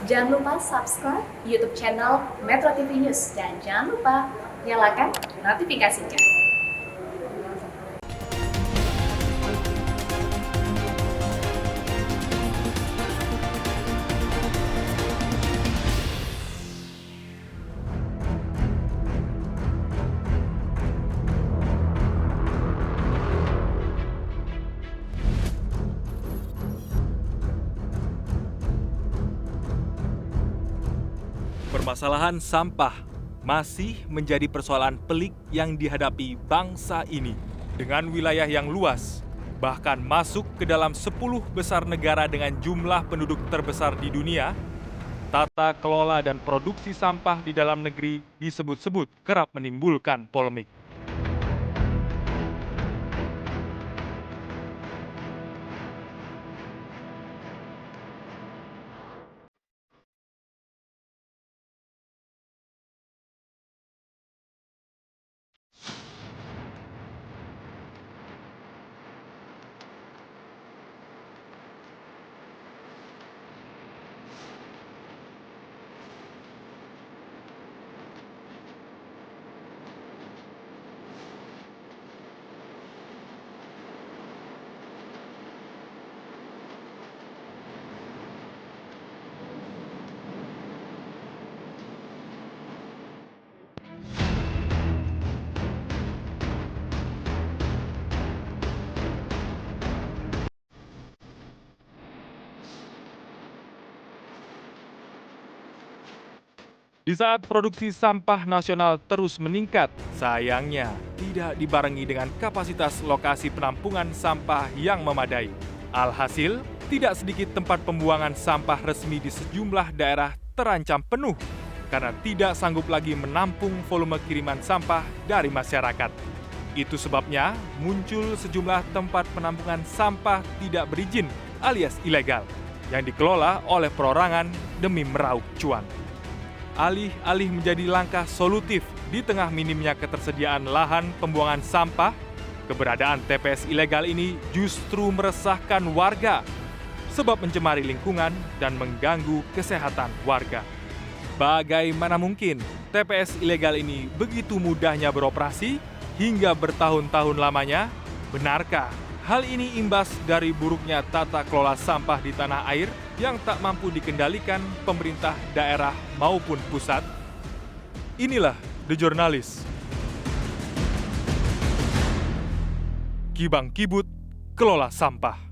Jangan lupa subscribe YouTube channel Metro TV News dan jangan lupa nyalakan notifikasinya. Permasalahan sampah masih menjadi persoalan pelik yang dihadapi bangsa ini. Dengan wilayah yang luas, bahkan masuk ke dalam 10 besar negara dengan jumlah penduduk terbesar di dunia, tata kelola dan produksi sampah di dalam negeri disebut-sebut kerap menimbulkan polemik. Di saat produksi sampah nasional terus meningkat, sayangnya tidak dibarengi dengan kapasitas lokasi penampungan sampah yang memadai. Alhasil, tidak sedikit tempat pembuangan sampah resmi di sejumlah daerah terancam penuh karena tidak sanggup lagi menampung volume kiriman sampah dari masyarakat. Itu sebabnya muncul sejumlah tempat penampungan sampah tidak berizin alias ilegal yang dikelola oleh perorangan demi meraup cuan. Alih-alih menjadi langkah solutif di tengah minimnya ketersediaan lahan pembuangan sampah, keberadaan TPS ilegal ini justru meresahkan warga sebab mencemari lingkungan dan mengganggu kesehatan warga. Bagaimana mungkin TPS ilegal ini begitu mudahnya beroperasi hingga bertahun-tahun lamanya? Benarkah hal ini imbas dari buruknya tata kelola sampah di tanah air yang tak mampu dikendalikan pemerintah daerah maupun pusat? Inilah The Journalist. Kibang kibut kelola sampah.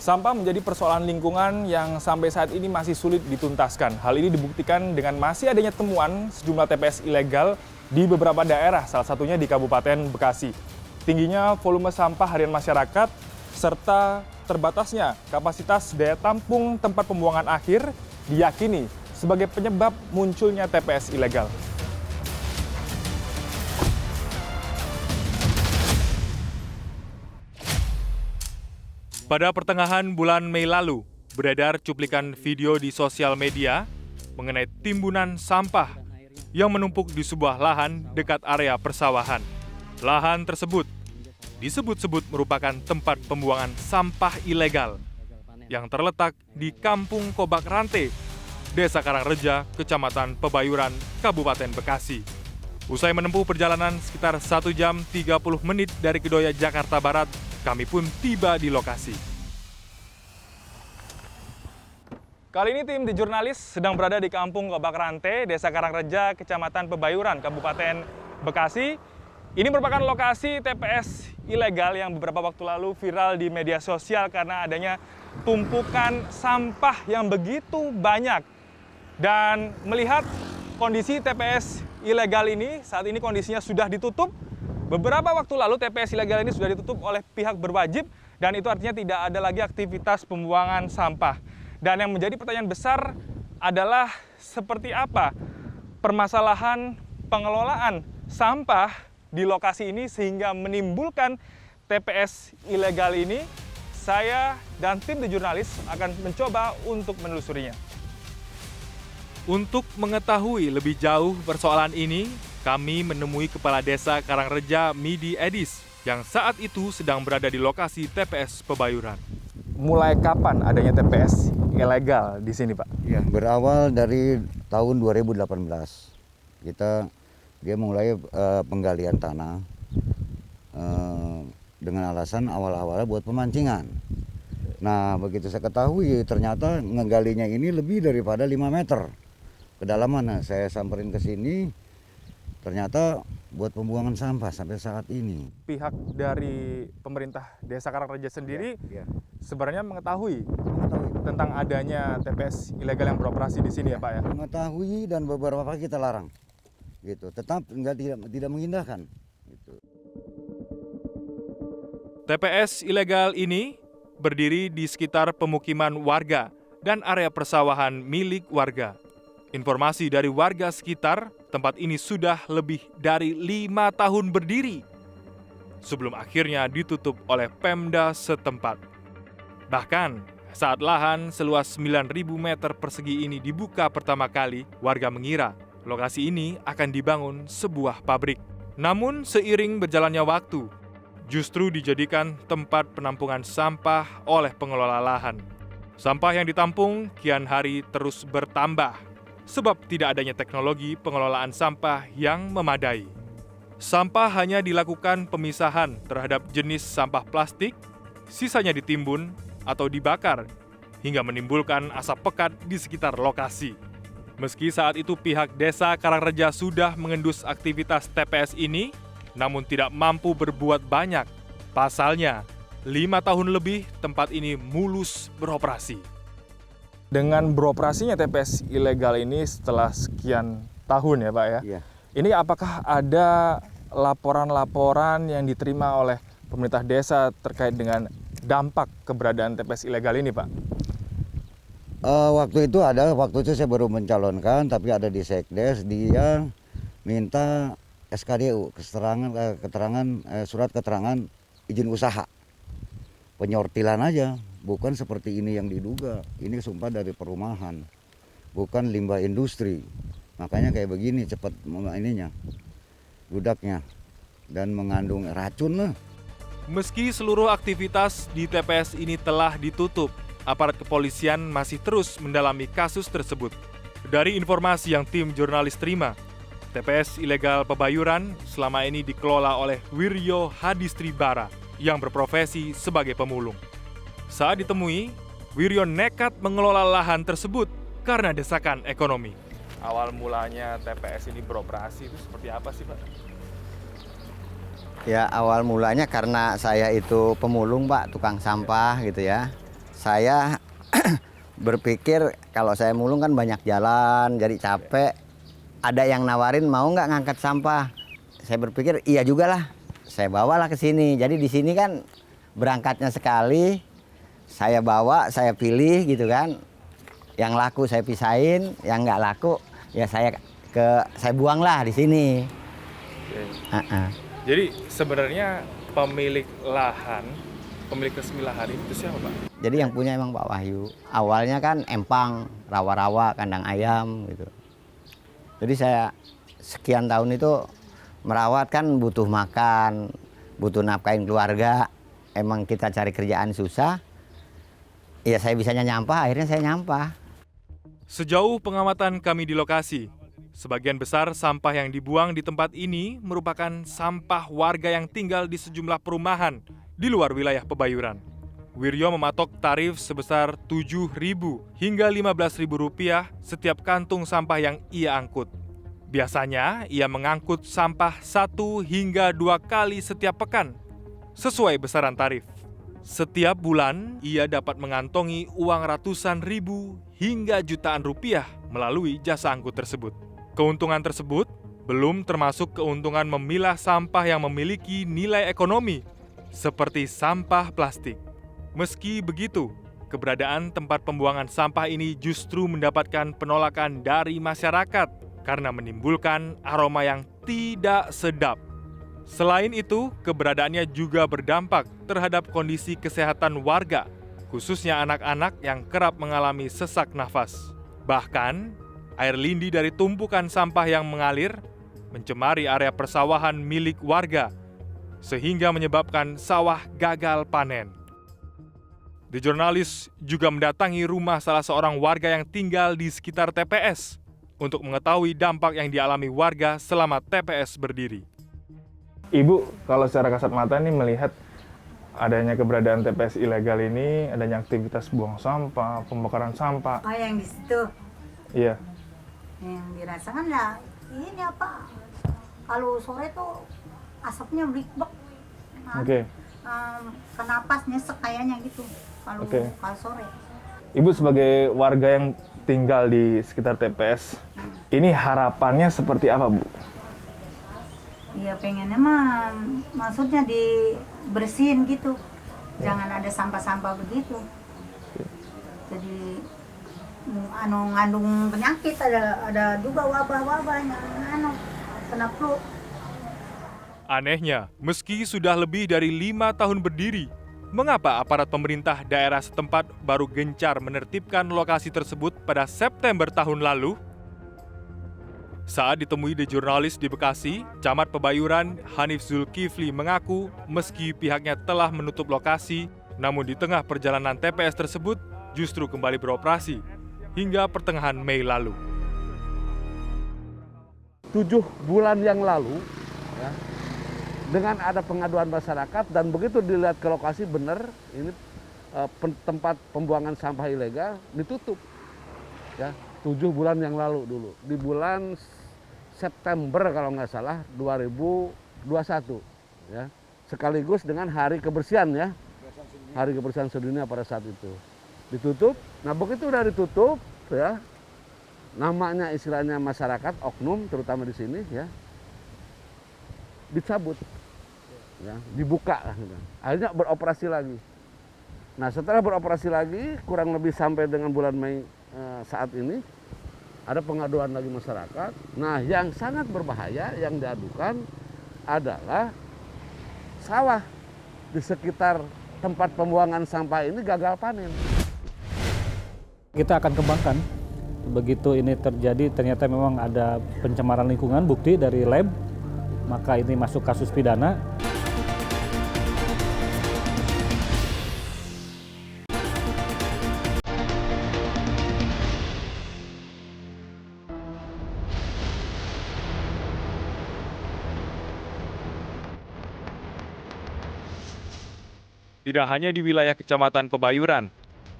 Sampah menjadi persoalan lingkungan yang sampai saat ini masih sulit dituntaskan. Hal ini dibuktikan dengan masih adanya temuan sejumlah TPS ilegal di beberapa daerah, salah satunya di Kabupaten Bekasi. Tingginya volume sampah harian masyarakat, serta terbatasnya kapasitas daya tampung tempat pembuangan akhir diyakini sebagai penyebab munculnya TPS ilegal. Pada pertengahan bulan Mei lalu, beredar cuplikan video di sosial media mengenai timbunan sampah yang menumpuk di sebuah lahan dekat area persawahan. Lahan tersebut disebut-sebut merupakan tempat pembuangan sampah ilegal yang terletak di Kampung Kobak Rante, Desa Karangreja, Kecamatan Pebayuran, Kabupaten Bekasi. Usai menempuh perjalanan sekitar 1 jam 30 menit dari Kedoya, Jakarta Barat, kami pun tiba di lokasi. Kali ini tim The Journalist sedang berada di Kampung Kobak Rante, Desa Karangreja, Kecamatan Pebayuran, Kabupaten Bekasi. Ini merupakan lokasi TPS ilegal yang beberapa waktu lalu viral di media sosial karena adanya tumpukan sampah yang begitu banyak. Dan melihat kondisi TPS ilegal ini, saat ini kondisinya sudah ditutup. Beberapa waktu lalu TPS ilegal ini sudah ditutup oleh pihak berwajib dan itu artinya tidak ada lagi aktivitas pembuangan sampah. Dan yang menjadi pertanyaan besar adalah seperti apa permasalahan pengelolaan sampah di lokasi ini sehingga menimbulkan TPS ilegal ini saya dan tim The Jurnalis akan mencoba untuk menelusurinya. Untuk mengetahui lebih jauh persoalan ini, kami menemui Kepala Desa Karangreja Midi Edis yang saat itu sedang berada di lokasi TPS Pebayuran. Mulai kapan adanya TPS ilegal di sini, Pak? Ya, berawal dari tahun 2018. Dia mulai penggalian tanah dengan alasan awal-awalnya buat pemancingan. Nah, begitu saya ketahui ternyata ngegalinya ini lebih daripada 5 meter kedalaman. Nah, saya samperin ke sini, ternyata buat pembuangan sampah sampai saat ini. Pihak dari pemerintah Desa Karangreja sendiri sebenarnya mengetahui tentang adanya TPS ilegal yang beroperasi di sini ya, Pak ya? Mengetahui dan beberapa kali kita larang. Gitu. Tetap tidak mengindahkan. Gitu. TPS ilegal ini berdiri di sekitar pemukiman warga dan area persawahan milik warga. Informasi dari warga sekitar, tempat ini sudah lebih dari 5 tahun berdiri sebelum akhirnya ditutup oleh Pemda setempat. Bahkan, saat lahan seluas 9.000 meter persegi ini dibuka pertama kali, warga mengira lokasi ini akan dibangun sebuah pabrik. Namun, seiring berjalannya waktu, justru dijadikan tempat penampungan sampah oleh pengelola lahan. Sampah yang ditampung kian hari terus bertambah, sebab tidak adanya teknologi pengelolaan sampah yang memadai. Sampah hanya dilakukan pemisahan terhadap jenis sampah plastik, sisanya ditimbun atau dibakar, hingga menimbulkan asap pekat di sekitar lokasi. Meski saat itu pihak Desa Karangreja sudah mengendus aktivitas TPS ini, namun tidak mampu berbuat banyak. Pasalnya, 5 tahun lebih tempat ini mulus beroperasi. Dengan beroperasinya TPS ilegal ini setelah sekian tahun ya, Pak ya? Iya. Ini apakah ada laporan-laporan yang diterima oleh pemerintah desa terkait dengan dampak keberadaan TPS ilegal ini, Pak? Waktu itu saya baru mencalonkan, tapi ada di Sekdes, dia minta SKDU, surat keterangan izin usaha. Penyortilan aja, bukan seperti ini yang diduga. Ini sumpah dari perumahan, bukan limbah industri. Makanya kayak begini cepat gudaknya dan mengandung racun lah. Meski seluruh aktivitas di TPS ini telah ditutup, aparat kepolisian masih terus mendalami kasus tersebut. Dari informasi yang tim jurnalis terima, TPS ilegal Pebayuran selama ini dikelola oleh Wiryo Hadistribara yang berprofesi sebagai pemulung. Saat ditemui, Wiryo nekat mengelola lahan tersebut karena desakan ekonomi. Awal mulanya TPS ini beroperasi itu seperti apa sih, Pak? Ya, awal mulanya karena saya itu pemulung, Pak, tukang sampah gitu ya. Saya berpikir kalau saya mulung kan banyak jalan, jadi capek. Ada yang nawarin mau nggak ngangkat sampah. Saya berpikir iya juga lah, saya bawalah ke sini. Jadi di sini kan berangkatnya sekali, saya bawa, saya pilih gitu kan. Yang laku saya pisahin, yang nggak laku ya saya buang lah di sini. Jadi sebenarnya pemilik lahan, pemilik resmi lahan itu siapa, Pak? Jadi yang punya emang Pak Wahyu. Awalnya kan empang, rawa-rawa, kandang ayam gitu. Jadi saya sekian tahun itu merawat kan butuh makan, butuh nafkahin keluarga. Emang kita cari kerjaan susah. Ya saya bisanya nyampah, akhirnya saya nyampah. Sejauh pengamatan kami di lokasi, sebagian besar sampah yang dibuang di tempat ini merupakan sampah warga yang tinggal di sejumlah perumahan di luar wilayah Pebayuran. Wiryo mematok tarif sebesar Rp7.000 hingga Rp15.000 setiap kantung sampah yang ia angkut. Biasanya, ia mengangkut sampah 1 hingga 2 kali setiap pekan, sesuai besaran tarif. Setiap bulan, ia dapat mengantongi uang ratusan ribu hingga jutaan rupiah melalui jasa angkut tersebut. Keuntungan tersebut belum termasuk keuntungan memilah sampah yang memiliki nilai ekonomi, seperti sampah plastik. Meski begitu, keberadaan tempat pembuangan sampah ini justru mendapatkan penolakan dari masyarakat karena menimbulkan aroma yang tidak sedap. Selain itu, keberadaannya juga berdampak terhadap kondisi kesehatan warga, khususnya anak-anak yang kerap mengalami sesak nafas. Bahkan, air lindi dari tumpukan sampah yang mengalir mencemari area persawahan milik warga, sehingga menyebabkan sawah gagal panen. The Jurnalis juga mendatangi rumah salah seorang warga yang tinggal di sekitar TPS untuk mengetahui dampak yang dialami warga selama TPS berdiri. Ibu, kalau secara kasat mata nih melihat adanya keberadaan TPS ilegal ini, adanya aktivitas buang sampah, pembakaran sampah. Oh, yang di situ. Iya. Yang dirasakan lah, ini apa? Kalau sore tuh asapnya blikbek. Oke. Kenapas nyesek kayaknya gitu. Kalau kalau sore. Ibu sebagai warga yang tinggal di sekitar TPS, ini harapannya seperti apa, Bu? Iya pengennya mah maksudnya dibersihin gitu. Jangan ada sampah-sampah begitu. Jadi ngandung penyakit, ada juga wabah-wabah yang kena flu. Anehnya, meski sudah lebih dari 5 tahun berdiri, mengapa aparat pemerintah daerah setempat baru gencar menertibkan lokasi tersebut pada September tahun lalu? Saat ditemui The Jurnalis di Bekasi, Camat Pebayuran Hanif Zulkifli mengaku meski pihaknya telah menutup lokasi, namun di tengah perjalanan TPS tersebut justru kembali beroperasi hingga pertengahan Mei lalu. 7 bulan yang lalu, ya, dengan ada pengaduan masyarakat dan begitu dilihat ke lokasi benar, ini tempat pembuangan sampah ilegal ditutup. Ya, 7 bulan yang lalu dulu, di bulan September kalau nggak salah 2021, ya, sekaligus dengan hari kebersihan, ya, hari kebersihan sedunia pada saat itu ditutup. Nah begitu udah ditutup, ya, namanya istilahnya masyarakat oknum terutama di sini, ya, dicabut, ya, dibuka, gitu. Akhirnya beroperasi lagi. Nah setelah beroperasi lagi kurang lebih sampai dengan bulan Mei saat ini ada pengaduan lagi masyarakat. Nah yang sangat berbahaya yang diadukan adalah sawah di sekitar tempat pembuangan sampah ini gagal panen. Kita akan kembangkan. Begitu ini terjadi ternyata memang ada pencemaran lingkungan, bukti dari lab, maka ini masuk kasus pidana. Tidak hanya di wilayah Kecamatan Pebayuran,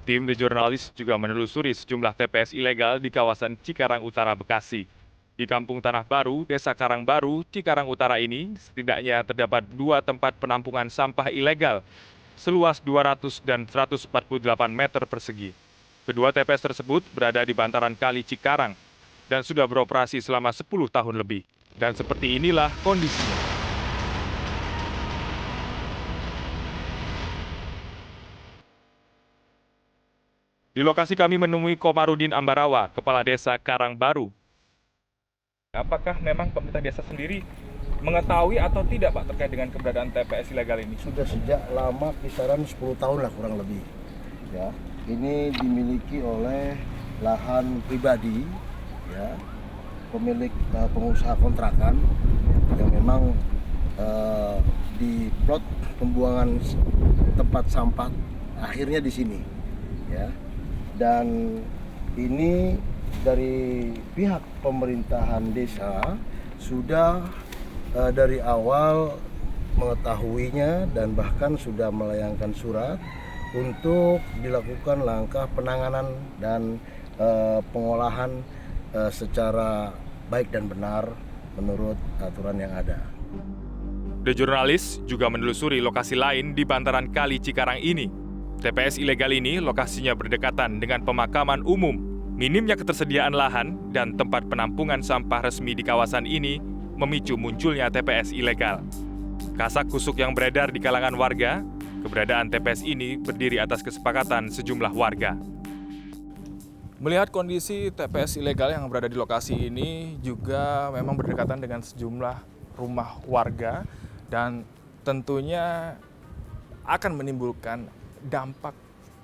tim The Jurnalis juga menelusuri sejumlah TPS ilegal di kawasan Cikarang Utara, Bekasi. Di Kampung Tanah Baru, Desa Karangbaru, Cikarang Utara ini setidaknya terdapat 2 tempat penampungan sampah ilegal seluas 200 dan 148 meter persegi. Kedua TPS tersebut berada di bantaran Kali Cikarang dan sudah beroperasi selama 10 tahun lebih. Dan seperti inilah kondisinya. Di lokasi kami menemui Komarudin Ambarawa, Kepala Desa Karangbaru. Apakah memang pemerintah desa sendiri mengetahui atau tidak, Pak, terkait dengan keberadaan TPS ilegal ini? Sudah sejak lama, kisaran 10 tahun lah kurang lebih. Ya, ini dimiliki oleh lahan pribadi, ya, pemilik pengusaha kontrakan yang memang di plot pembuangan tempat sampah akhirnya di sini, ya. Dan ini dari pihak pemerintahan desa sudah dari awal mengetahuinya dan bahkan sudah melayangkan surat untuk dilakukan langkah penanganan dan pengolahan secara baik dan benar menurut aturan yang ada. The Jurnalis juga menelusuri lokasi lain di bantaran Kali Cikarang ini. TPS ilegal ini lokasinya berdekatan dengan pemakaman umum. Minimnya ketersediaan lahan dan tempat penampungan sampah resmi di kawasan ini memicu munculnya TPS ilegal. Kasak kusuk yang beredar di kalangan warga, keberadaan TPS ini berdiri atas kesepakatan sejumlah warga. Melihat kondisi TPS ilegal yang berada di lokasi ini juga memang berdekatan dengan sejumlah rumah warga dan tentunya akan menimbulkan dampak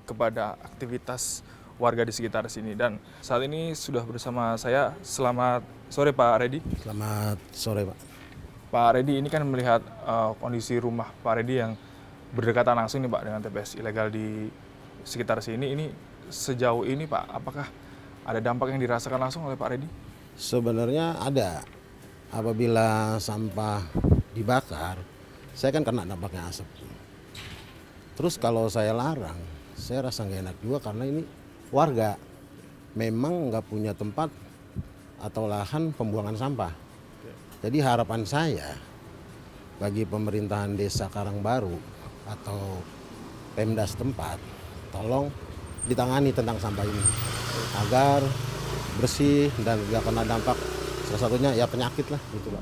kepada aktivitas warga di sekitar sini. Dan saat ini sudah bersama saya. Selamat sore Pak Redi. Selamat sore Pak. Pak Redi, ini kan melihat kondisi rumah Pak Redi yang berdekatan langsung nih Pak dengan TPS ilegal di sekitar sini. Ini sejauh ini Pak, apakah ada dampak yang dirasakan langsung oleh Pak Redi? Sebenarnya ada. Apabila sampah dibakar, saya kan kena dampaknya asap. Terus kalau saya larang, saya rasa nggak enak juga karena ini warga memang nggak punya tempat atau lahan pembuangan sampah. Jadi harapan saya bagi pemerintahan Desa Karangbaru atau Pemda setempat, tolong ditangani tentang sampah ini agar bersih dan nggak kena dampak. Salah satunya ya penyakit lah gitu Pak.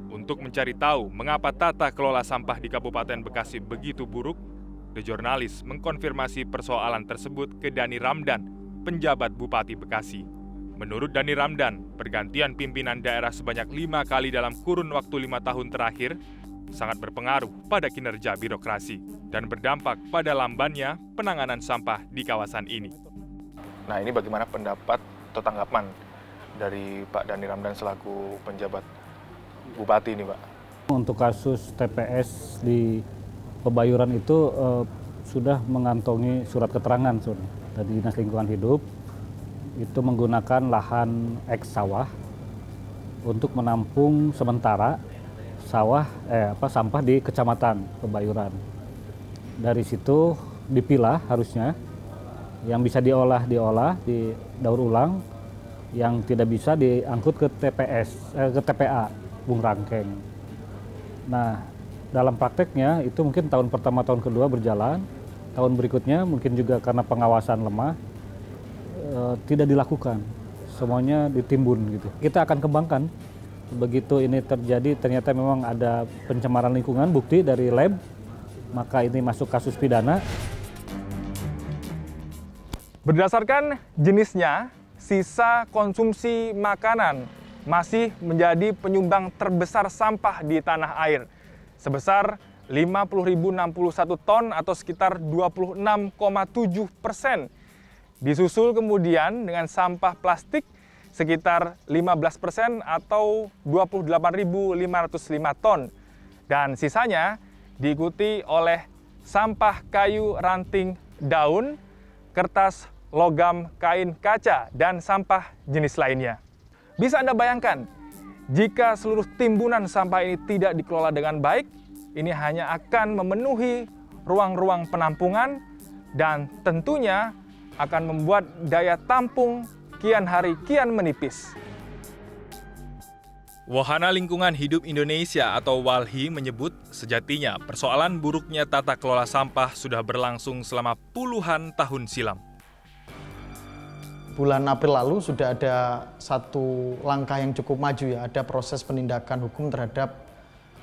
Untuk mencari tahu mengapa tata kelola sampah di Kabupaten Bekasi begitu buruk, The Jurnalis mengkonfirmasi persoalan tersebut ke Dani Ramdan, penjabat Bupati Bekasi. Menurut Dani Ramdan, pergantian pimpinan daerah sebanyak 5 kali dalam kurun waktu 5 tahun terakhir sangat berpengaruh pada kinerja birokrasi dan berdampak pada lambannya penanganan sampah di kawasan ini. Nah, ini bagaimana pendapat atau tanggapan dari Pak Dani Ramdan selaku penjabat Bupati ini, Pak? Untuk kasus TPS di Pebayuran itu sudah mengantongi surat keterangan dari Dinas Lingkungan Hidup, itu menggunakan lahan eks sawah untuk menampung sementara sampah di Kecamatan Pebayuran. Dari situ dipilah harusnya, yang bisa diolah, didaur ulang, yang tidak bisa diangkut ke ke TPA Bung Rangkeng. Nah, dalam prakteknya itu mungkin tahun pertama, tahun kedua berjalan, tahun berikutnya mungkin juga karena pengawasan lemah tidak dilakukan, semuanya ditimbun gitu. Kita akan kembangkan. Begitu ini terjadi, ternyata memang ada pencemaran lingkungan, bukti dari lab, maka ini masuk kasus pidana. Berdasarkan jenisnya, sisa konsumsi makanan masih menjadi penyumbang terbesar sampah di tanah air, sebesar 50.061 ton atau sekitar 26,7%. Disusul kemudian dengan sampah plastik sekitar 15% atau 28.505 ton. Dan sisanya diikuti oleh sampah kayu ranting daun, kertas, logam, kain, kaca, dan sampah jenis lainnya. Bisa Anda bayangkan, jika seluruh timbunan sampah ini tidak dikelola dengan baik, ini hanya akan memenuhi ruang-ruang penampungan dan tentunya akan membuat daya tampung kian hari kian menipis. Wahana Lingkungan Hidup Indonesia atau WALHI menyebut sejatinya persoalan buruknya tata kelola sampah sudah berlangsung selama puluhan tahun silam. Bulan April lalu sudah ada satu langkah yang cukup maju ya, ada proses penindakan hukum terhadap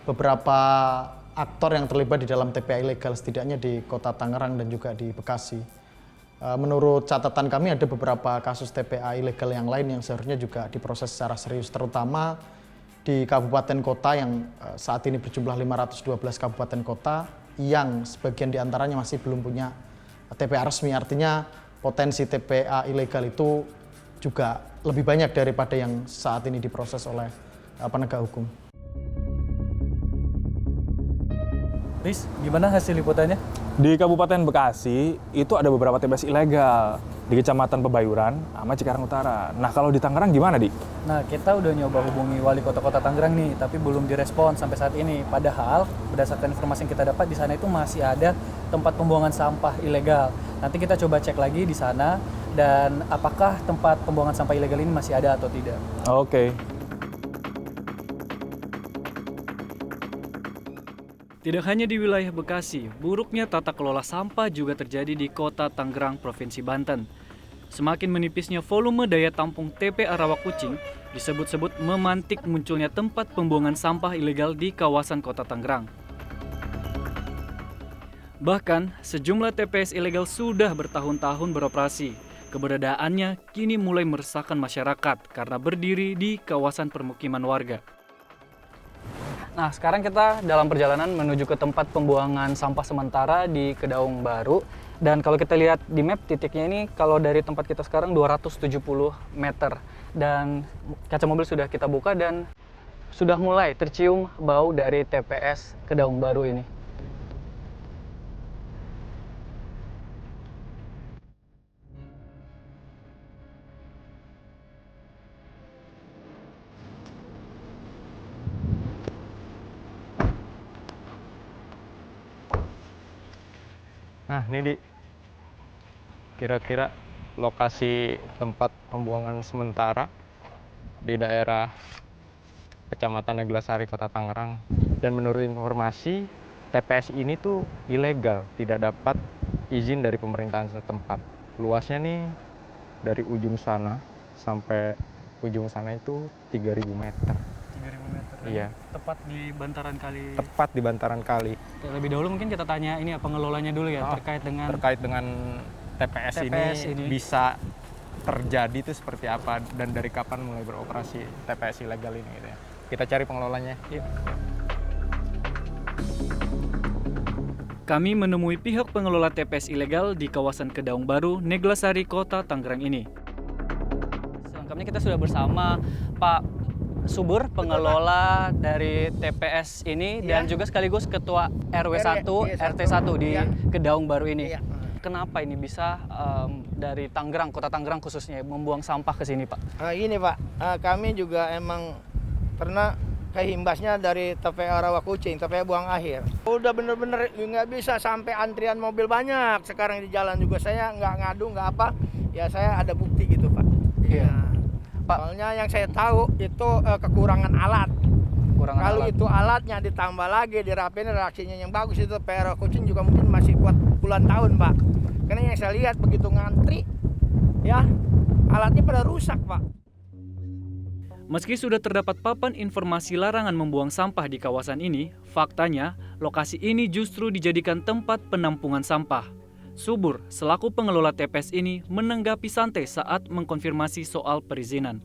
beberapa aktor yang terlibat di dalam TPA ilegal, setidaknya di Kota Tangerang dan juga di Bekasi. Menurut catatan kami ada beberapa kasus TPA ilegal yang lain yang seharusnya juga diproses secara serius, terutama di kabupaten kota yang saat ini berjumlah 512 kabupaten kota yang sebagian diantaranya masih belum punya TPA resmi, artinya potensi TPA ilegal itu juga lebih banyak daripada yang saat ini diproses oleh penegak hukum. Riz, gimana hasil liputannya? Di Kabupaten Bekasi itu ada beberapa TPS ilegal di Kecamatan Pebayuran sama Cikarang Utara. Nah, kalau di Tangerang gimana, Di? Nah, kita udah nyoba hubungi wali kota Tangerang nih, tapi belum direspon sampai saat ini. Padahal berdasarkan informasi yang kita dapat di sana itu masih ada tempat pembuangan sampah ilegal. Nanti kita coba cek lagi di sana dan apakah tempat pembuangan sampah ilegal ini masih ada atau tidak. Oke. Tidak hanya di wilayah Bekasi, buruknya tata kelola sampah juga terjadi di Kota Tangerang, Provinsi Banten. Semakin menipisnya volume daya tampung TPA Rawakucing, disebut-sebut memantik munculnya tempat pembuangan sampah ilegal di kawasan Kota Tangerang. Bahkan, sejumlah TPS ilegal sudah bertahun-tahun beroperasi. Keberadaannya kini mulai meresahkan masyarakat karena berdiri di kawasan permukiman warga. Nah, sekarang kita dalam perjalanan menuju ke tempat pembuangan sampah sementara di Kedaung Baru. Dan kalau kita lihat di map, titiknya ini kalau dari tempat kita sekarang 270 meter. Dan kaca mobil sudah kita buka dan sudah mulai tercium bau dari TPS Kedaung Baru ini. Nah, ini kira-kira lokasi tempat pembuangan sementara di daerah Kecamatan Neglasari, Kota Tangerang. Dan menurut informasi, TPS ini tuh ilegal, tidak dapat izin dari pemerintahan setempat. Luasnya nih dari ujung sana sampai ujung sana itu 3.000 meter. 3.000 meter. Iya. Tepat di bantaran kali. Tepat di bantaran kali. Lebih dahulu mungkin kita tanya ini ya pengelolanya dulu ya, terkait dengan TPS ini bisa terjadi itu seperti apa dan dari kapan mulai beroperasi TPS ilegal ini gitu ya. Kita cari pengelolanya. Yuk. Kami menemui pihak pengelola TPS ilegal di kawasan Kedaung Baru, Neglasari, Kota Tangerang ini. Selengkapnya kita sudah bersama Pak Subur, pengelola dari TPS ini dan juga sekaligus Ketua RW 1 RT 1 di Kedaung Baru ini. Kenapa ini bisa dari Tangerang, Kota Tangerang khususnya membuang sampah ke sini, Pak? Gini Pak, kami juga emang pernah kehimbasnya dari TPA Rawakucing, TPA Buang Akhir. Udah bener-bener nggak bisa sampai antrian mobil banyak sekarang di jalan juga. Saya nggak ngadu, nggak apa, ya saya ada bukti gitu Pak. Iya. Pak. Soalnya yang saya tahu itu kekurangan alat. Kalau itu alatnya ditambah lagi, dirapin reaksinya yang bagus, itu TPA Rawakucing juga mungkin masih kuat puluhan tahun Pak. Karena yang saya lihat begitu ngantri, ya alatnya pada rusak Pak. Meski sudah terdapat papan informasi larangan membuang sampah di kawasan ini, faktanya lokasi ini justru dijadikan tempat penampungan sampah. Subur, selaku pengelola TPS ini, menanggapi santai saat mengkonfirmasi soal perizinan.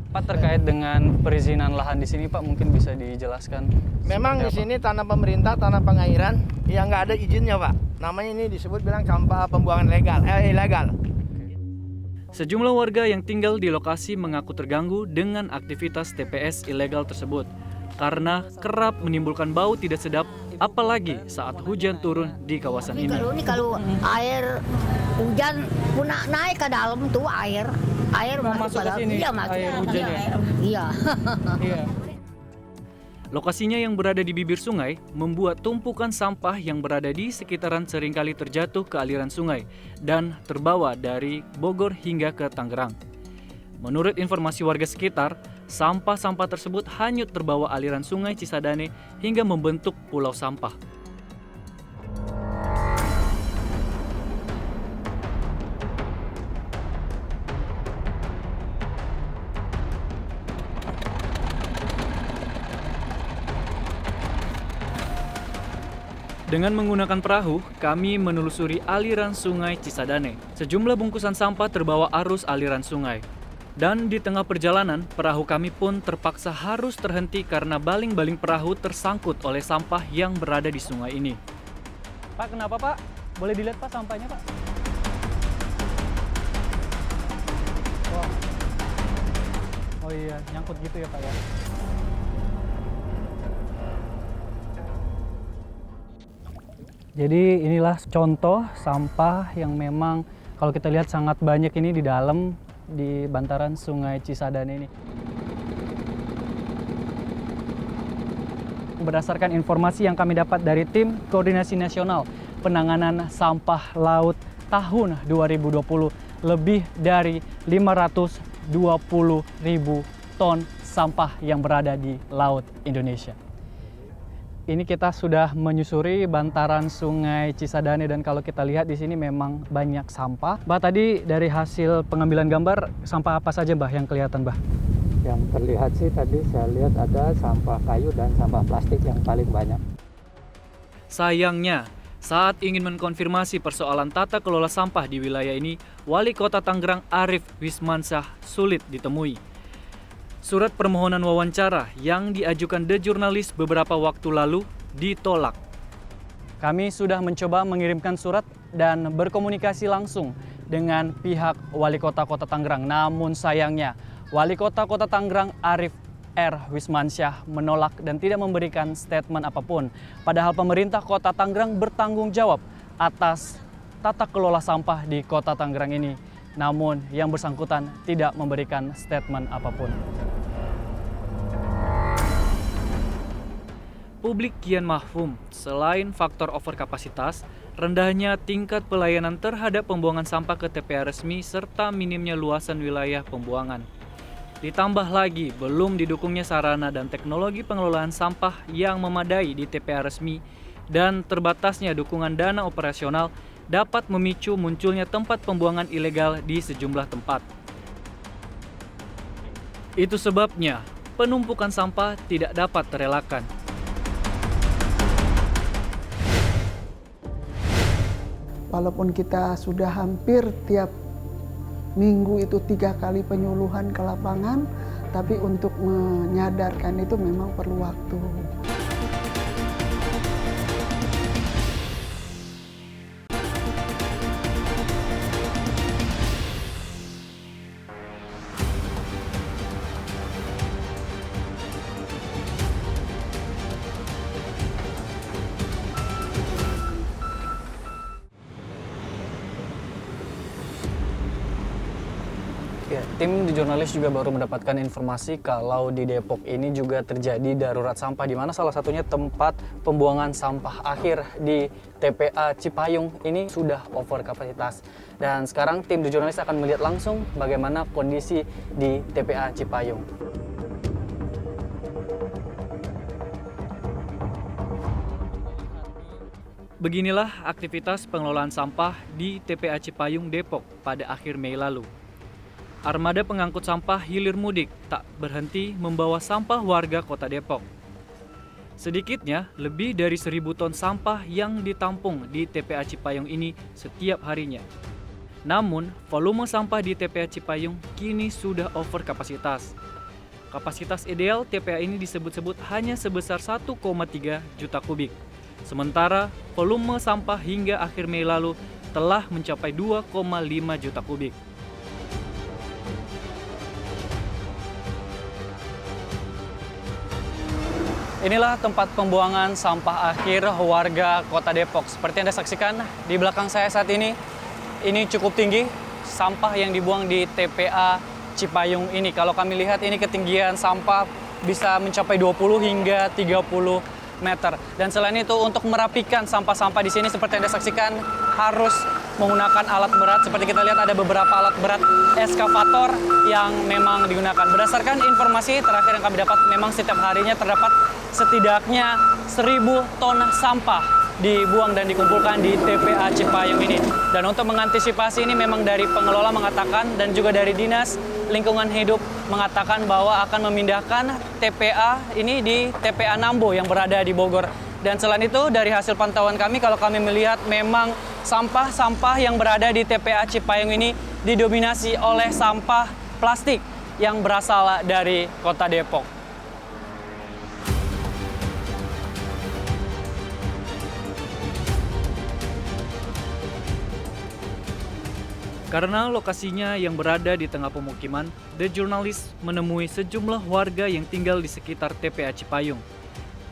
Pak, terkait dengan perizinan lahan di sini, Pak, mungkin bisa dijelaskan? Memang di sini tanah pemerintah, tanah pengairan, yang nggak ada izinnya Pak. Namanya ini disebut bilang sampah pembuangan ilegal. Sejumlah warga yang tinggal di lokasi mengaku terganggu dengan aktivitas TPS ilegal tersebut karena kerap menimbulkan bau tidak sedap, apalagi saat hujan turun di kawasan ini. Kalau air hujan pun naik ke dalam tuh air masuk ke sini. Iya, masuk air hujan ya. Iya. Iya. Lokasinya yang berada di bibir sungai membuat tumpukan sampah yang berada di sekitaran seringkali terjatuh ke aliran sungai dan terbawa dari Bogor hingga ke Tangerang. Menurut informasi warga sekitar, sampah-sampah tersebut hanyut terbawa aliran sungai Cisadane hingga membentuk pulau sampah. Dengan menggunakan perahu, kami menelusuri aliran sungai Cisadane. Sejumlah bungkusan sampah terbawa arus aliran sungai. Dan di tengah perjalanan, perahu kami pun terpaksa harus terhenti karena baling-baling perahu tersangkut oleh sampah yang berada di sungai ini. Pak, kenapa Pak? Boleh dilihat Pak sampahnya Pak? Wow. Oh iya, nyangkut gitu ya Pak ya? Jadi inilah contoh sampah yang memang kalau kita lihat sangat banyak ini di dalam di bantaran Sungai Cisadane ini. Berdasarkan informasi yang kami dapat dari Tim Koordinasi Nasional Penanganan Sampah Laut tahun 2020, lebih dari 520.000 ton sampah yang berada di Laut Indonesia. Ini kita sudah menyusuri bantaran Sungai Cisadane dan kalau kita lihat di sini memang banyak sampah. Mbak, tadi dari hasil pengambilan gambar, sampah apa saja Mbak yang kelihatan Mbak? Yang terlihat sih tadi saya lihat ada sampah kayu dan sampah plastik yang paling banyak. Sayangnya, saat ingin mengkonfirmasi persoalan tata kelola sampah di wilayah ini, Wali Kota Tangerang Arief Wismansyah sulit ditemui. Surat permohonan wawancara yang diajukan The Journalist beberapa waktu lalu ditolak. Kami sudah mencoba mengirimkan surat dan berkomunikasi langsung dengan pihak Wali Kota Kota Tangerang. Namun sayangnya, Wali Kota Kota Tangerang Arief R. Wismansyah menolak dan tidak memberikan statement apapun. Padahal pemerintah Kota Tangerang bertanggung jawab atas tata kelola sampah di Kota Tangerang ini. Namun yang bersangkutan tidak memberikan statement apapun. Publik kian mahfum, selain faktor overkapasitas, rendahnya tingkat pelayanan terhadap pembuangan sampah ke TPA resmi serta minimnya luasan wilayah pembuangan. Ditambah lagi, belum didukungnya sarana dan teknologi pengelolaan sampah yang memadai di TPA resmi dan terbatasnya dukungan dana operasional dapat memicu munculnya tempat pembuangan ilegal di sejumlah tempat. Itu sebabnya penumpukan sampah tidak dapat terelakkan. Walaupun kita sudah hampir tiap minggu itu 3 kali penyuluhan ke lapangan, tapi untuk menyadarkan itu memang perlu waktu. Ya, tim The Journalist juga baru mendapatkan informasi kalau di Depok ini juga terjadi darurat sampah, di mana salah satunya tempat pembuangan sampah akhir di TPA Cipayung ini sudah over kapasitas. Dan sekarang tim The Journalist akan melihat langsung bagaimana kondisi di TPA Cipayung. Beginilah aktivitas pengelolaan sampah di TPA Cipayung, Depok pada akhir Mei lalu. Armada pengangkut sampah hilir mudik tak berhenti membawa sampah warga kota Depok. Sedikitnya lebih dari 1.000 ton sampah yang ditampung di TPA Cipayung ini setiap harinya. Namun, volume sampah di TPA Cipayung kini sudah over kapasitas. Kapasitas ideal TPA ini disebut-sebut hanya sebesar 1,3 juta kubik. Sementara, volume sampah hingga akhir Mei lalu telah mencapai 2,5 juta kubik. Inilah tempat pembuangan sampah akhir warga kota Depok. Seperti yang Anda saksikan di belakang saya saat ini cukup tinggi sampah yang dibuang di TPA Cipayung ini. Kalau kami lihat ini ketinggian sampah bisa mencapai 20 hingga 30 meter. Dan selain itu untuk merapikan sampah-sampah di sini seperti yang Anda saksikan harus menggunakan alat berat. Seperti kita lihat ada beberapa alat berat eskavator yang memang digunakan. Berdasarkan informasi terakhir yang kami dapat, memang setiap harinya terdapat setidaknya 1.000 ton sampah dibuang dan dikumpulkan di TPA Cipayung ini. Dan untuk mengantisipasi ini memang dari pengelola mengatakan dan juga dari Dinas Lingkungan Hidup mengatakan bahwa akan memindahkan TPA ini di TPA Nambo yang berada di Bogor. Dan selain itu dari hasil pantauan kami, kalau kami melihat memang sampah-sampah yang berada di TPA Cipayung ini didominasi oleh sampah plastik yang berasal dari kota Depok. Karena lokasinya yang berada di tengah pemukiman, The Journalist menemui sejumlah warga yang tinggal di sekitar TPA Cipayung.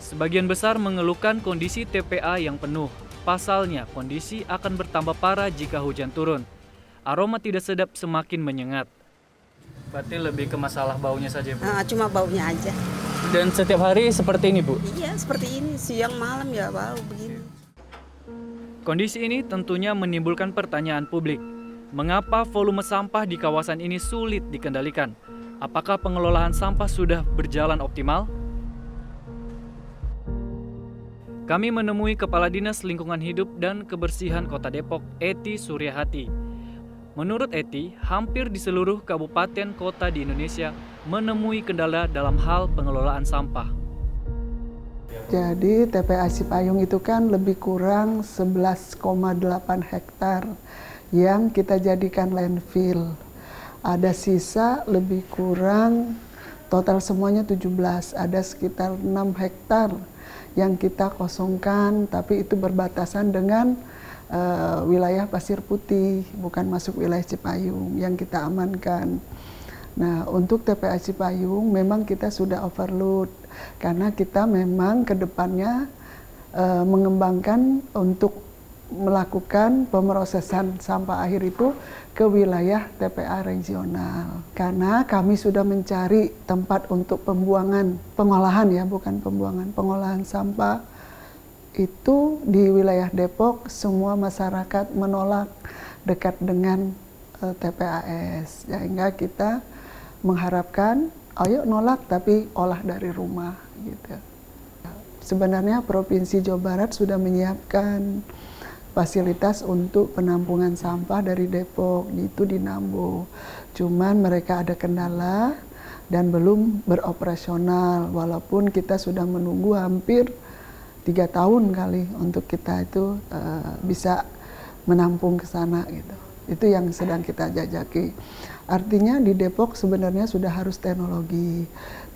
Sebagian besar mengeluhkan kondisi TPA yang penuh. Pasalnya, kondisi akan bertambah parah jika hujan turun. Aroma tidak sedap semakin menyengat. Berarti lebih ke masalah baunya saja, Bu? Cuma baunya aja. Dan setiap hari seperti ini, Bu? Iya, seperti ini. Siang malam ya bau begini. Kondisi ini tentunya menimbulkan pertanyaan publik. Mengapa volume sampah di kawasan ini sulit dikendalikan? Apakah pengelolaan sampah sudah berjalan optimal? Kami menemui Kepala Dinas Lingkungan Hidup dan Kebersihan Kota Depok, Eti Suryahati. Menurut Eti, hampir di seluruh kabupaten kota di Indonesia menemui kendala dalam hal pengelolaan sampah. Jadi TPA Cipayung itu kan lebih kurang 11,8 hektar yang kita jadikan landfill. Ada sisa lebih kurang Total semuanya 17, ada sekitar 6 hektar yang kita kosongkan, tapi itu berbatasan dengan wilayah Pasir Putih, bukan masuk wilayah Cipayung yang kita amankan. Nah, untuk TPA Cipayung memang kita sudah overload, karena kita memang ke depannya mengembangkan untuk melakukan pemrosesan sampah akhir itu ke wilayah TPA regional. Karena kami sudah mencari tempat untuk pengolahan ya, bukan pembuangan, pengolahan sampah itu di wilayah Depok, semua masyarakat menolak dekat dengan TPAS. Sehingga kita mengharapkan, ayo nolak tapi olah dari rumah gitu. Sebenarnya Provinsi Jawa Barat sudah menyiapkan fasilitas untuk penampungan sampah dari Depok, itu di Nambo. Cuman mereka ada kendala dan belum beroperasional, walaupun kita sudah menunggu hampir 3 tahun kali untuk kita itu bisa menampung ke sana gitu. Itu yang sedang kita jajaki. Artinya di Depok sebenarnya sudah harus teknologi.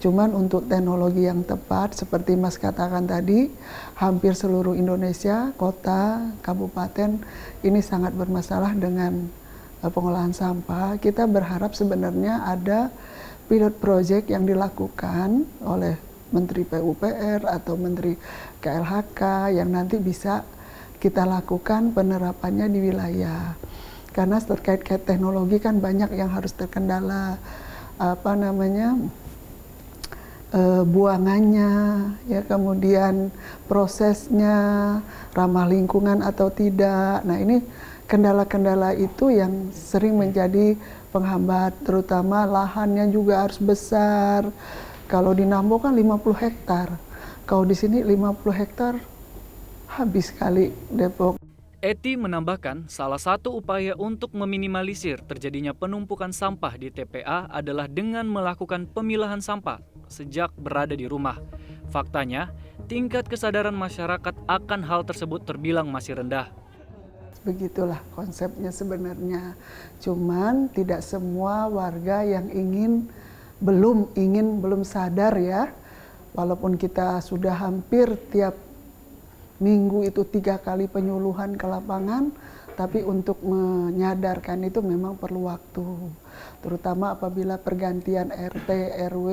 Cuman untuk teknologi yang tepat, seperti Mas katakan tadi, hampir seluruh Indonesia, kota, kabupaten, ini sangat bermasalah dengan pengolahan sampah. Kita berharap sebenarnya ada pilot project yang dilakukan oleh Menteri PUPR atau Menteri KLHK yang nanti bisa kita lakukan penerapannya di wilayah. Karena terkait teknologi kan banyak yang harus terkendala, buangannya, ya kemudian prosesnya ramah lingkungan atau tidak. Nah ini kendala-kendala itu yang sering menjadi penghambat, terutama lahannya juga harus besar. Kalau di Nambo kan 50 hektar, kalau di sini 50 hektar habis kali Depok. Eti menambahkan salah satu upaya untuk meminimalisir terjadinya penumpukan sampah di TPA adalah dengan melakukan pemilahan sampah sejak berada di rumah. Faktanya, tingkat kesadaran masyarakat akan hal tersebut terbilang masih rendah. Begitulah konsepnya sebenarnya. Cuman tidak semua warga yang belum sadar ya. Walaupun kita sudah hampir tiap minggu itu 3 kali penyuluhan ke lapangan, tapi untuk menyadarkan itu memang perlu waktu. Terutama apabila pergantian RT, RW,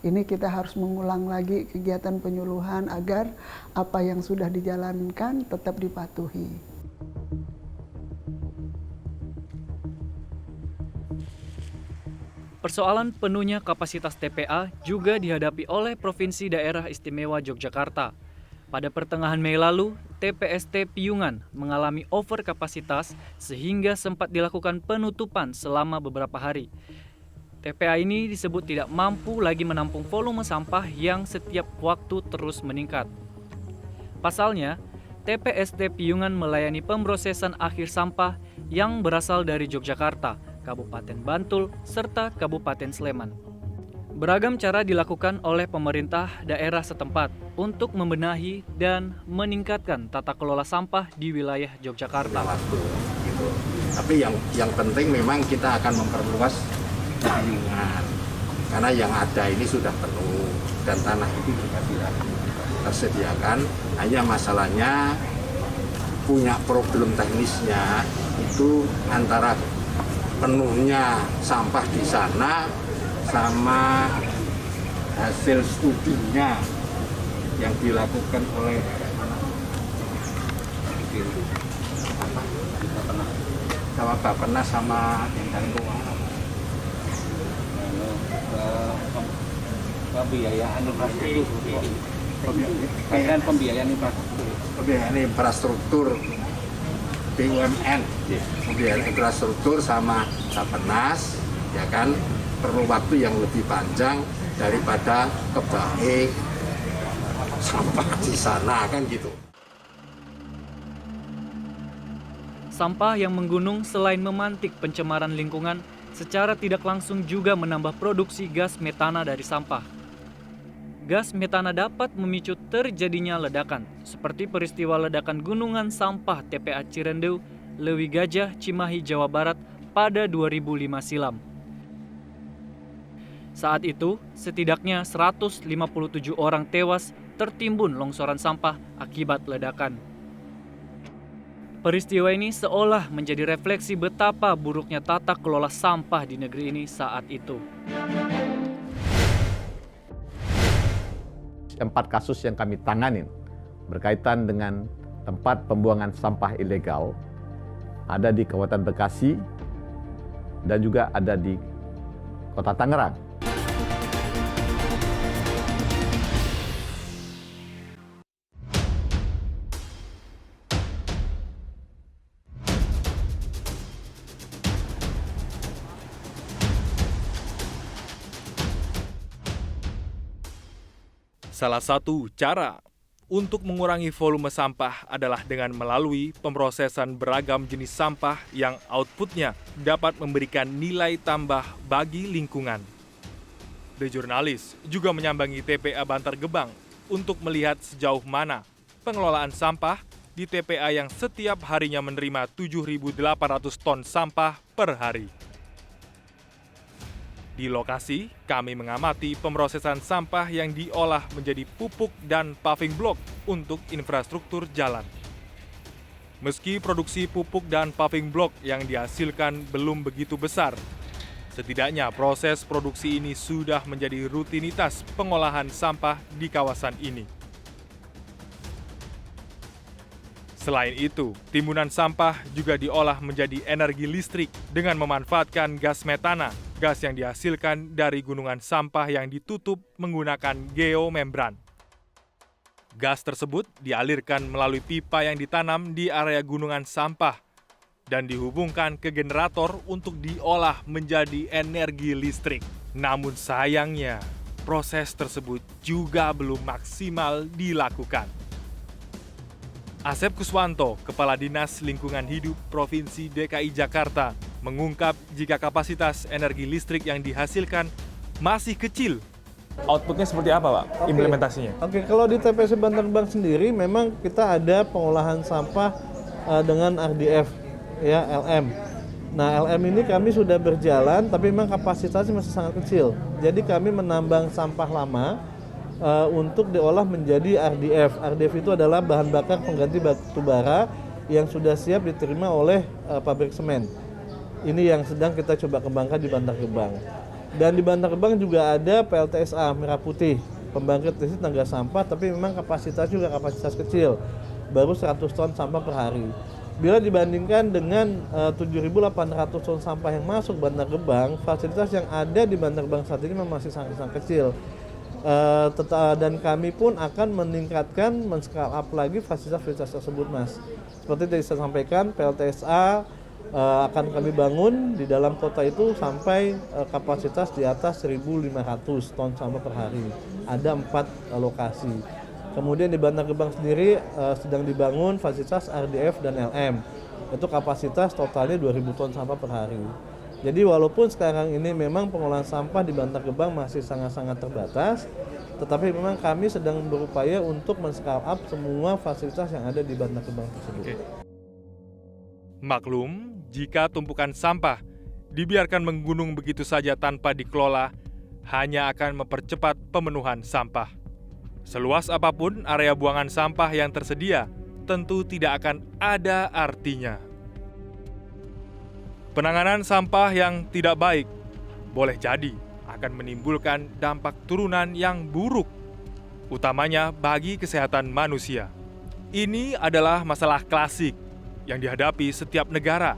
ini kita harus mengulang lagi kegiatan penyuluhan agar apa yang sudah dijalankan tetap dipatuhi. Persoalan penuhnya kapasitas TPA juga dihadapi oleh Provinsi Daerah Istimewa Yogyakarta. Pada pertengahan Mei lalu, TPST Piungan mengalami overkapasitas sehingga sempat dilakukan penutupan selama beberapa hari. TPA ini disebut tidak mampu lagi menampung volume sampah yang setiap waktu terus meningkat. Pasalnya, TPST Piungan melayani pemrosesan akhir sampah yang berasal dari Yogyakarta, Kabupaten Bantul, serta Kabupaten Sleman. Beragam cara dilakukan oleh pemerintah daerah setempat untuk membenahi dan meningkatkan tata kelola sampah di wilayah Yogyakarta. Gitu. Tapi yang penting memang kita akan memperluas piungan karena yang ada ini sudah penuh dan tanah itu juga tidak tersediakan. Hanya masalahnya punya problem teknisnya itu antara penuhnya sampah di sana sama hasil studinya yang dilakukan oleh sama Bappenas sama Kementerian Keuangan. Pembiayaan infrastruktur BUMN, pembiayaan infrastruktur sama Bappenas, ya kan, perlu waktu yang lebih panjang daripada kebaik sampah di sana kan gitu. Sampah yang menggunung selain memantik pencemaran lingkungan, secara tidak langsung juga menambah produksi gas metana dari sampah. Gas metana dapat memicu terjadinya ledakan, seperti peristiwa ledakan gunungan sampah TPA Cirendeu, Lewi Gajah, Cimahi, Jawa Barat pada 2005 silam. Saat itu, setidaknya 157 orang tewas tertimbun longsoran sampah akibat ledakan. Peristiwa ini seolah menjadi refleksi betapa buruknya tata kelola sampah di negeri ini saat itu. 4 kasus yang kami tanganin berkaitan dengan tempat pembuangan sampah ilegal ada di Kabupaten Bekasi dan juga ada di Kota Tangerang. Salah satu cara untuk mengurangi volume sampah adalah dengan melalui pemrosesan beragam jenis sampah yang outputnya dapat memberikan nilai tambah bagi lingkungan. The Jurnalis juga menyambangi TPA Bantar Gebang untuk melihat sejauh mana pengelolaan sampah di TPA yang setiap harinya menerima 7.800 ton sampah per hari. Di lokasi, kami mengamati pemrosesan sampah yang diolah menjadi pupuk dan paving block untuk infrastruktur jalan. Meski produksi pupuk dan paving block yang dihasilkan belum begitu besar, setidaknya proses produksi ini sudah menjadi rutinitas pengolahan sampah di kawasan ini. Selain itu, timbunan sampah juga diolah menjadi energi listrik dengan memanfaatkan gas metana, gas yang dihasilkan dari gunungan sampah yang ditutup menggunakan geomembran. Gas tersebut dialirkan melalui pipa yang ditanam di area gunungan sampah dan dihubungkan ke generator untuk diolah menjadi energi listrik. Namun sayangnya, proses tersebut juga belum maksimal dilakukan. Asep Kuswanto, Kepala Dinas Lingkungan Hidup Provinsi DKI Jakarta, mengungkap jika kapasitas energi listrik yang dihasilkan masih kecil. Outputnya seperti apa, Pak? Implementasinya? Oke, kalau di TPS Bantar Gebang sendiri memang kita ada pengolahan sampah dengan RDF, ya LM. Nah, LM ini kami sudah berjalan, tapi memang kapasitasnya masih sangat kecil. Jadi kami menambang sampah lama untuk diolah menjadi RDF. RDF itu adalah bahan bakar pengganti batu bara yang sudah siap diterima oleh pabrik semen. Ini yang sedang kita coba kembangkan di Bantar Gebang. Dan di Bantar Gebang juga ada PLTSA Merah Putih, pembangkit listrik tenaga sampah, tapi memang kapasitas juga kapasitas kecil, baru 100 ton sampah per hari. Bila dibandingkan dengan 7.800 ton sampah yang masuk Bantar Gebang, fasilitas yang ada di Bantar Gebang saat ini memang masih sangat kecil. Dan kami pun akan meningkatkan, men-scale up lagi fasilitas-fasilitas tersebut, Mas. Seperti tadi saya sampaikan, PLTSA akan kami bangun di dalam kota itu sampai kapasitas di atas 1.500 ton sampah per hari. Ada 4 lokasi. Kemudian di Bantar Gebang sendiri sedang dibangun fasilitas RDF dan LM. Itu kapasitas totalnya 2.000 ton sampah per hari. Jadi walaupun sekarang ini memang pengolahan sampah di Bantar Gebang masih sangat-sangat terbatas, tetapi memang kami sedang berupaya untuk men-scale up semua fasilitas yang ada di Bantar Gebang tersebut. Maklum, jika tumpukan sampah dibiarkan menggunung begitu saja tanpa dikelola, hanya akan mempercepat pemenuhan sampah. Seluas apapun area buangan sampah yang tersedia, tentu tidak akan ada artinya. Penanganan sampah yang tidak baik boleh jadi akan menimbulkan dampak turunan yang buruk, utamanya bagi kesehatan manusia. Ini adalah masalah klasik yang dihadapi setiap negara,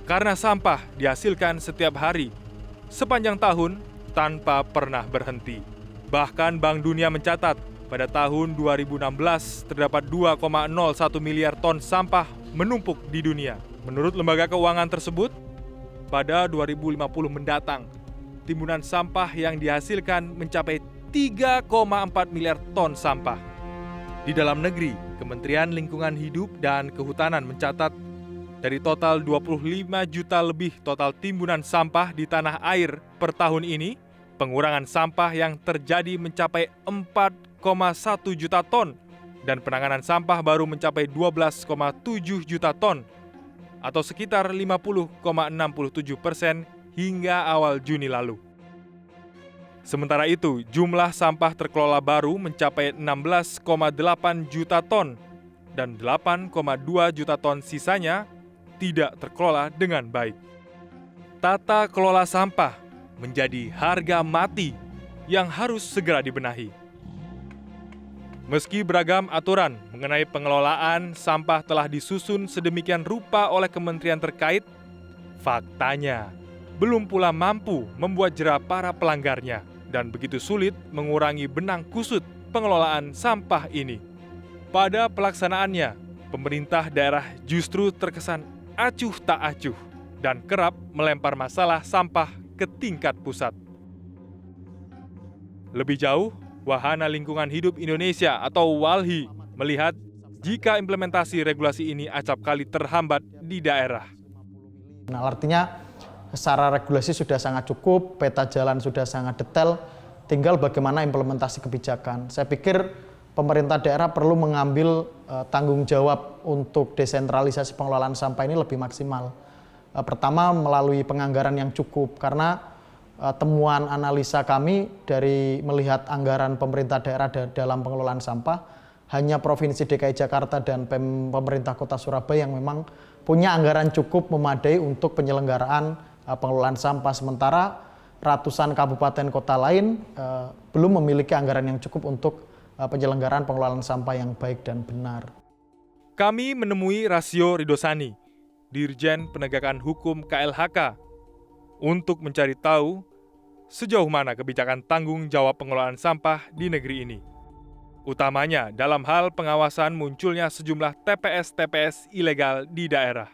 karena sampah dihasilkan setiap hari, sepanjang tahun tanpa pernah berhenti. Bahkan Bank Dunia mencatat pada tahun 2016 terdapat 2,01 miliar ton sampah menumpuk di dunia. Menurut lembaga keuangan tersebut, pada 2050 mendatang, timbunan sampah yang dihasilkan mencapai 3,4 miliar ton sampah. Di dalam negeri, Kementerian Lingkungan Hidup dan Kehutanan mencatat dari total 25 juta lebih total timbunan sampah di tanah air per tahun ini, pengurangan sampah yang terjadi mencapai 4,1 juta ton dan penanganan sampah baru mencapai 12,7 juta ton atau sekitar 50,67% hingga awal Juni lalu. Sementara itu, jumlah sampah terkelola baru mencapai 16,8 juta ton dan 8,2 juta ton sisanya tidak terkelola dengan baik. Tata kelola sampah menjadi harga mati yang harus segera dibenahi. Meski beragam aturan mengenai pengelolaan sampah telah disusun sedemikian rupa oleh kementerian terkait, faktanya belum pula mampu membuat jera para pelanggarnya dan begitu sulit mengurangi benang kusut pengelolaan sampah ini. Pada pelaksanaannya, pemerintah daerah justru terkesan acuh tak acuh dan kerap melempar masalah sampah ke tingkat pusat. Lebih jauh, Wahana Lingkungan Hidup Indonesia atau WALHI melihat jika implementasi regulasi ini acap kali terhambat di daerah. Nah, artinya secara regulasi sudah sangat cukup, peta jalan sudah sangat detail, tinggal bagaimana implementasi kebijakan. Saya pikir pemerintah daerah perlu mengambil tanggung jawab untuk desentralisasi pengelolaan sampah ini lebih maksimal. Pertama, melalui penganggaran yang cukup, karena temuan analisa kami dari melihat anggaran pemerintah daerah dalam pengelolaan sampah, hanya Provinsi DKI Jakarta dan pemerintah Kota Surabaya yang memang punya anggaran cukup memadai untuk penyelenggaraan pengelolaan sampah, sementara ratusan kabupaten kota lain belum memiliki anggaran yang cukup untuk penyelenggaraan pengelolaan sampah yang baik dan benar. Kami menemui Rasio Ridosani, Dirjen Penegakan Hukum KLHK, untuk mencari tahu sejauh mana kebijakan tanggung jawab pengelolaan sampah di negeri ini. Utamanya dalam hal pengawasan munculnya sejumlah TPS-TPS ilegal di daerah.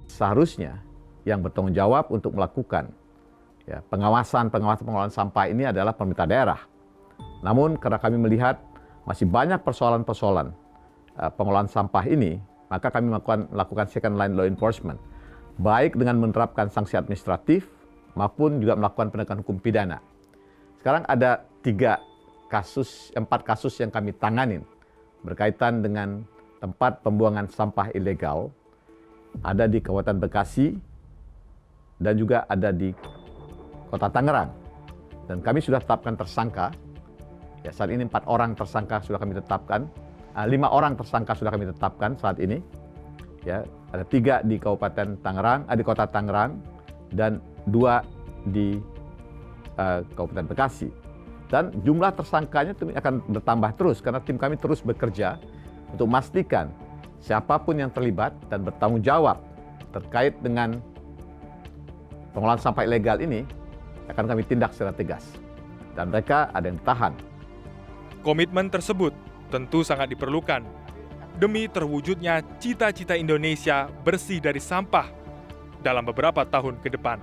Seharusnya yang bertanggung jawab untuk melakukan pengawasan pengelolaan sampah ini adalah pemerintah daerah. Namun karena kami melihat masih banyak persoalan-persoalan pengelolaan sampah ini, maka kami melakukan second line law enforcement, baik dengan menerapkan sanksi administratif maupun juga melakukan penegakan hukum pidana. Sekarang ada 4 kasus yang kami tanganin berkaitan dengan tempat pembuangan sampah ilegal, ada di Kabupaten Bekasi, dan juga ada di Kota Tangerang. Dan kami sudah tetapkan tersangka. Ya, saat ini 4 orang tersangka sudah kami tetapkan. 5 orang tersangka sudah kami tetapkan saat ini. Ya, ada 3 di Kabupaten Tangerang, di Kota Tangerang, dan 2 di Kabupaten Bekasi. Dan jumlah tersangkanya akan bertambah terus karena tim kami terus bekerja untuk memastikan siapapun yang terlibat dan bertanggung jawab terkait dengan pengelolaan sampah ilegal ini akan kami tindak secara tegas. Dan mereka ada yang ditahan. Komitmen tersebut tentu sangat diperlukan demi terwujudnya cita-cita Indonesia bersih dari sampah dalam beberapa tahun ke depan.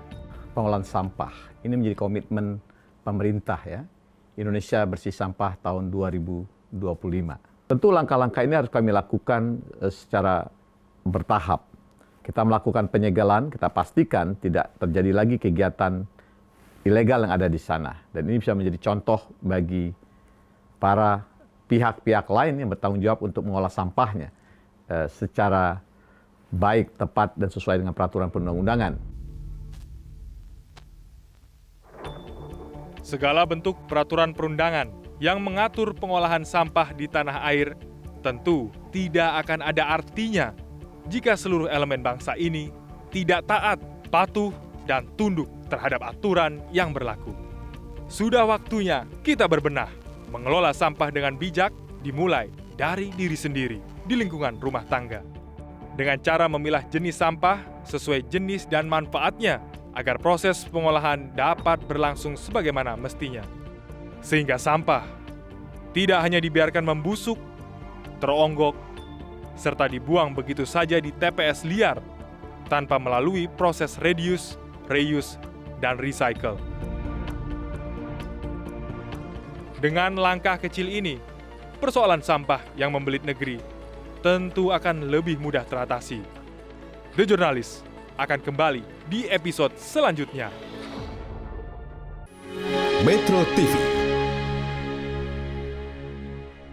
Pengelolaan sampah ini menjadi komitmen pemerintah ya. Indonesia bersih sampah tahun 2025. Tentu langkah-langkah ini harus kami lakukan secara bertahap. Kita melakukan penyegelan, kita pastikan tidak terjadi lagi kegiatan ilegal yang ada di sana. Dan ini bisa menjadi contoh bagi para pihak-pihak lain yang bertanggung jawab untuk mengolah sampahnya secara baik, tepat, dan sesuai dengan peraturan perundang-undangan. Segala bentuk peraturan perundangan yang mengatur pengolahan sampah di tanah air tentu tidak akan ada artinya jika seluruh elemen bangsa ini tidak taat, patuh, dan tunduk terhadap aturan yang berlaku. Sudah waktunya kita berbenah, mengelola sampah dengan bijak dimulai dari diri sendiri di lingkungan rumah tangga. Dengan cara memilah jenis sampah sesuai jenis dan manfaatnya, agar proses pengolahan dapat berlangsung sebagaimana mestinya. Sehingga sampah tidak hanya dibiarkan membusuk, teronggok, serta dibuang begitu saja di TPS liar tanpa melalui proses reduce, reuse, dan recycle. Dengan langkah kecil ini, persoalan sampah yang membelit negeri tentu akan lebih mudah teratasi. The Journalist akan kembali di episode selanjutnya. Metro TV